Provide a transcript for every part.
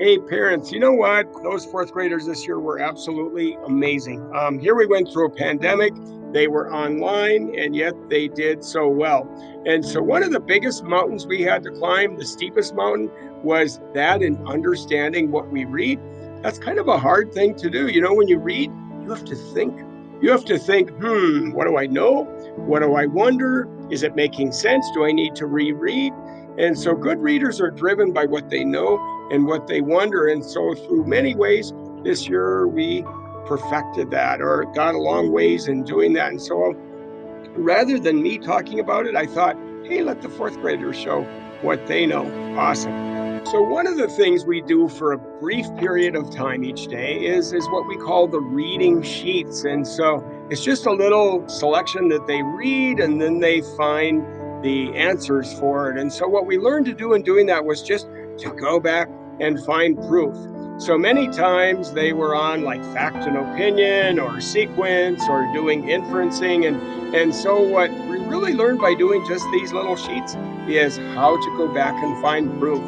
Hey, parents, you know what? Those fourth graders this year were absolutely amazing. Here we went through a pandemic. They were online, and yet they did so well. And so, one of the biggest mountains we had to climb, the steepest mountain, was that in understanding what we read. That's kind of a hard thing to do. When you read, you have to think. You have to think, what do I know? What do I wonder? Is it making sense? Do I need to reread? And so, good readers are driven by what they know and what they wonder. And so, through many ways, this year we perfected that or got a long ways in doing that. And so, rather than me talking about it, I thought, hey, let the fourth graders show what they know. Awesome. So, one of the things we do for a brief period of time each day is what we call the reading sheets. And so, it's just a little selection that they read and then they find the answers for it. And so, what we learned to do in doing that was just to go back and find proof. So many times they were on like fact and opinion or sequence or doing inferencing. And so what we really learned by doing just these little sheets is how to go back and find proof.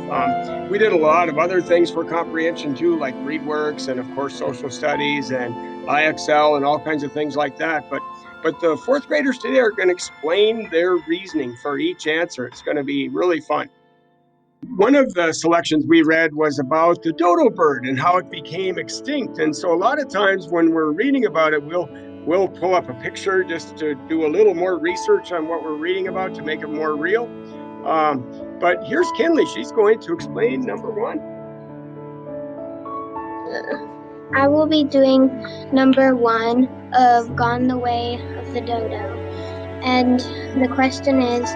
We did a lot of other things for comprehension too, like ReadWorks and of course social studies and IXL and all kinds of things like that. But the fourth graders today are going to explain their reasoning for each answer. It's going to be really fun. One of the selections we read was about the dodo bird and how it became extinct. And so a lot of times when we're reading about it, we'll pull up a picture just to do a little more research on what we're reading about to make it more real. But here's Kinley. She's going to explain number one. I will be doing number one of Gone the Way of the Dodo. And the question is,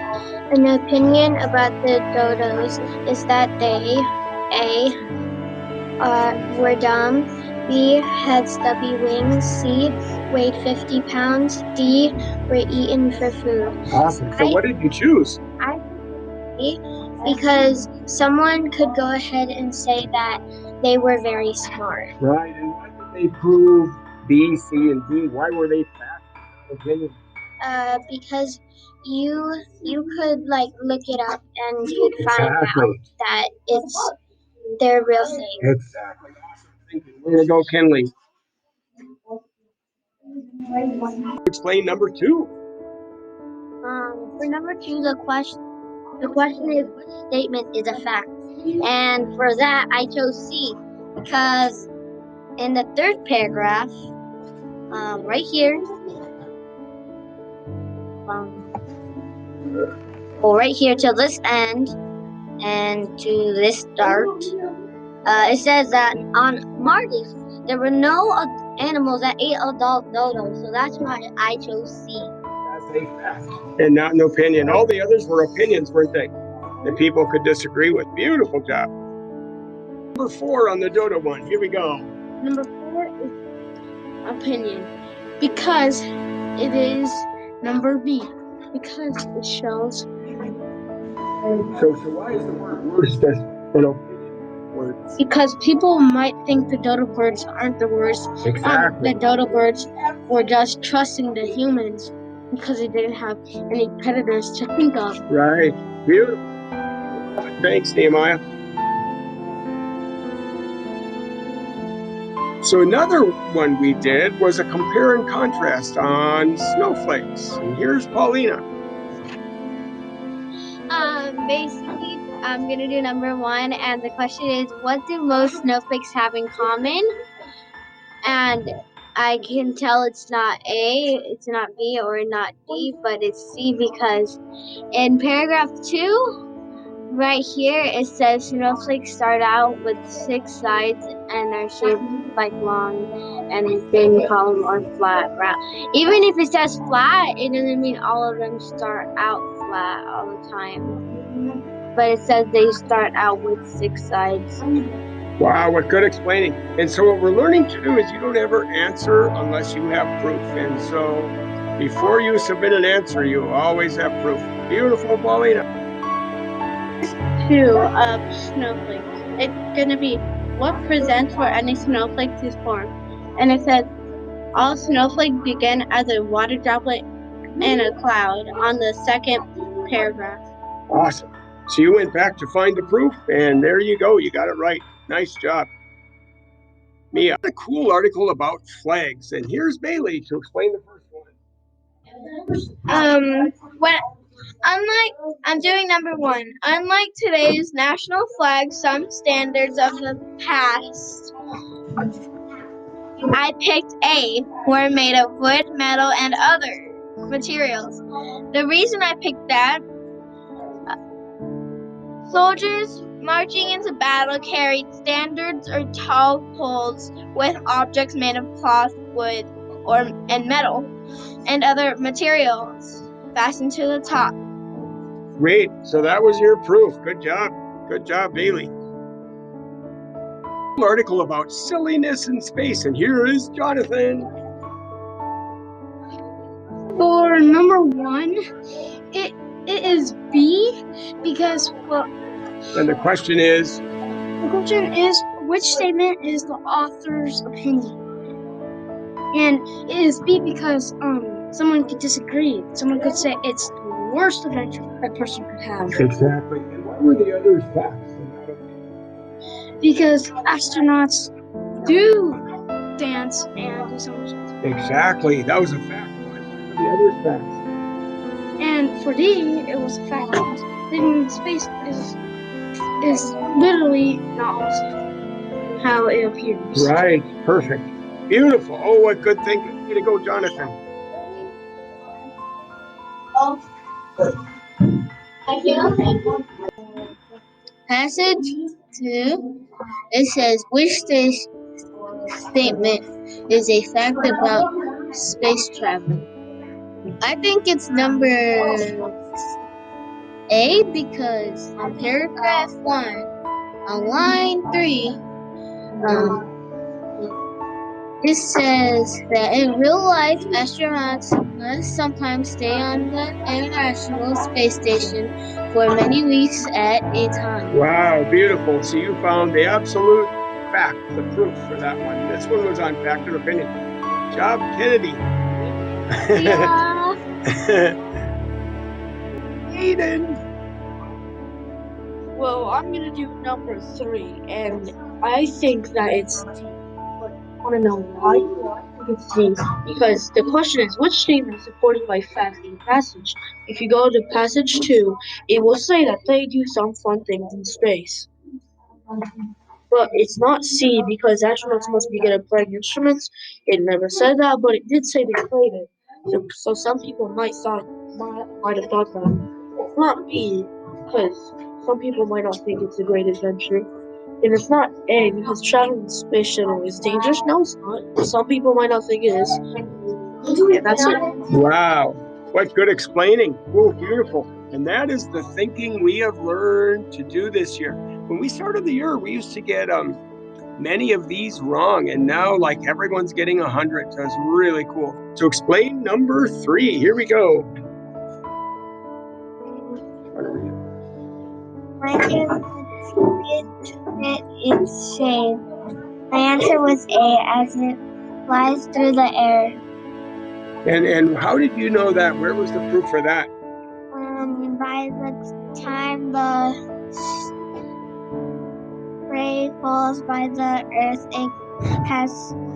an opinion about the dodos is that they, A, were dumb, B, had stubby wings, C, weighed 50 pounds, D, were eaten for food. Awesome. So what did you choose? I think because someone could go ahead and say that they were very smart. Right, and why did they prove B, C, and D? Why were they fact opinion? Because you could like look it up and you'd find out that it's their real thing. Exactly. Awesome. Thank you. Way to go, Kinley. Explain number two. For number two, the question is which statement is a fact, and for that I chose C because in the third paragraph, right here, right here till this end and to this start, it says that on Mars there were no animals that ate adult dodos, so that's why I chose C. That's a fact. And not an opinion. All the others were opinions, weren't they? That people could disagree with. Beautiful job. Number four on the dodo one. Here we go. Number four is opinion because it is number B because it shows. So why is the word worst an opinion? Words. Because people might think the dodo birds aren't the worst. Exactly. The dodo birds were just trusting the humans because they didn't have any predators to think of. Right. Beautiful. Thanks, Nehemiah. So another one we did was a compare and contrast on snowflakes. And here's Paulina. Basically, I'm going to do number one, and the question is, what do most snowflakes have in common? And I can tell it's not A, it's not B, or not D, but it's C because in paragraph 2, right here, it says snowflakes start out with 6 sides and are shaped like long and thin column or flat round. Even if it says flat, it doesn't mean all of them start out flat all the time. But it says they start out with 6 sides. Wow, what good explaining. And so what we're learning to do is you don't ever answer unless you have proof. And so before you submit an answer, you always have proof. Beautiful, Paulina. 2 of snowflakes. It's going to be what presents for any snowflake to form. And it says all snowflakes begin as a water droplet in a cloud on the second paragraph. Awesome. So you went back to find the proof, and there you go. You got it right. Nice job. Mia, a cool article about flags. And here's Bailey to explain the first one. When I'm doing number one. Unlike today's national flag, some standards of the past I picked A were made of wood, metal, and other materials. The reason I picked that, soldiers marching into battle carried standards or tall poles with objects made of cloth, wood, and metal, and other materials fastened to the top. Great. So that was your proof. Good job. Good job, Bailey. Article about silliness in space. And here is Jonathan. For number one, it is B because, well, And the question is, which statement is the author's opinion? And it is B because someone could disagree. Someone could say it's the worst adventure a person could have. exactly. And what were the other facts in that opinion? Because astronauts do dance and do some. Exactly. That was a fact. What were the other facts? And for D, it was a fact that living in space is literally not always how it appears. Right. Perfect. Beautiful. Oh, what good thinking. Way to go, Jonathan. Passage 2, it says, which statement is a fact about space travel? I think it's number A because on paragraph 1, on line 3, it says that in real life, astronauts must sometimes stay on the International Space Station for many weeks at a time. Wow, beautiful. So you found the absolute fact, the proof for that one. This one was on fact and opinion. Good job, Kennedy. Yeah. Eden. Well, I'm gonna do number 3, and I think that it's D. But I want to know why? I think it's D because the question is which statement is supported by facts in the passage. If you go to passage 2, it will say that they do some fun things in space. But it's not C because astronauts must be good at playing instruments. It never said that, but it did say they played it. So some people might have thought that. It's not B because some people might not think it's a great adventure. And it's not A because traveling in space shuttle is dangerous. No, it's not. Some people might not think it is. And that's it. Wow, what good explaining. Oh, beautiful. And that is the thinking we have learned to do this year. When we started the year, we used to get many of these wrong, and now like everyone's getting 100. So it's really cool. To explain number 3, here we go. My get insane. My answer was A, as it flies through the air. And how did you know that? Where was the proof for that? By the time the spray falls by the earth, it has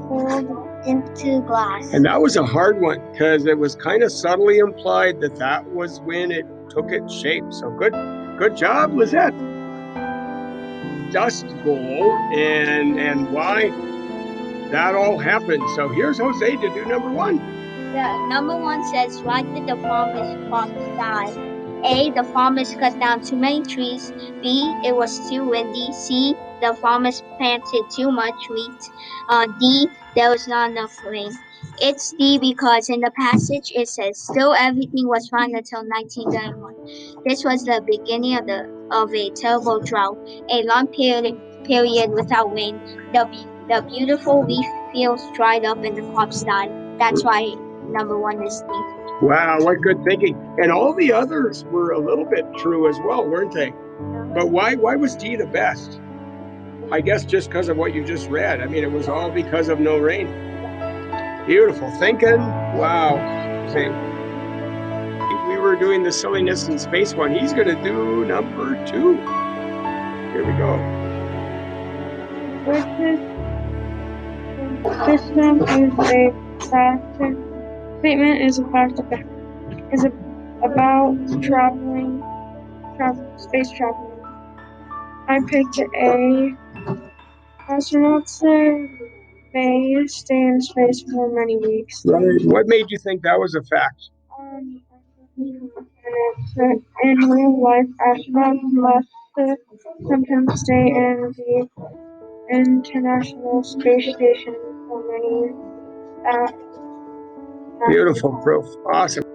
cooled into glass. And that was a hard one because it was kind of subtly implied that that was when it took its shape. So good job, Lizette. Dust Bowl and why that all happened. So here's Jose to do number 1. The number 1 says, why did the farmer's crop die? A, the farmers cut down too many trees. B, it was too windy. C, the farmers planted too much wheat. D, there was not enough rain. It's D because in the passage it says, still everything was fine until 1991. This was the beginning of a terrible drought, a long period without rain. The beautiful wheat fields dried up and the crops died. That's why number 1 is D. Wow, what good thinking. And all the others were a little bit true as well, weren't they? But why was D the best? I guess just because of what you just read. I mean, it was all because of no rain. Beautiful thinking. Wow. We were doing the silliness in space one. He's going to do number 2. Here we go. which system is a fact statement is a fact is about space traveling. I picked A. Astronauts may stay in space for many weeks. Right. What made you think that was a fact? In real life, astronauts must sometimes stay in the International Space Station for many. Beautiful proof. Awesome.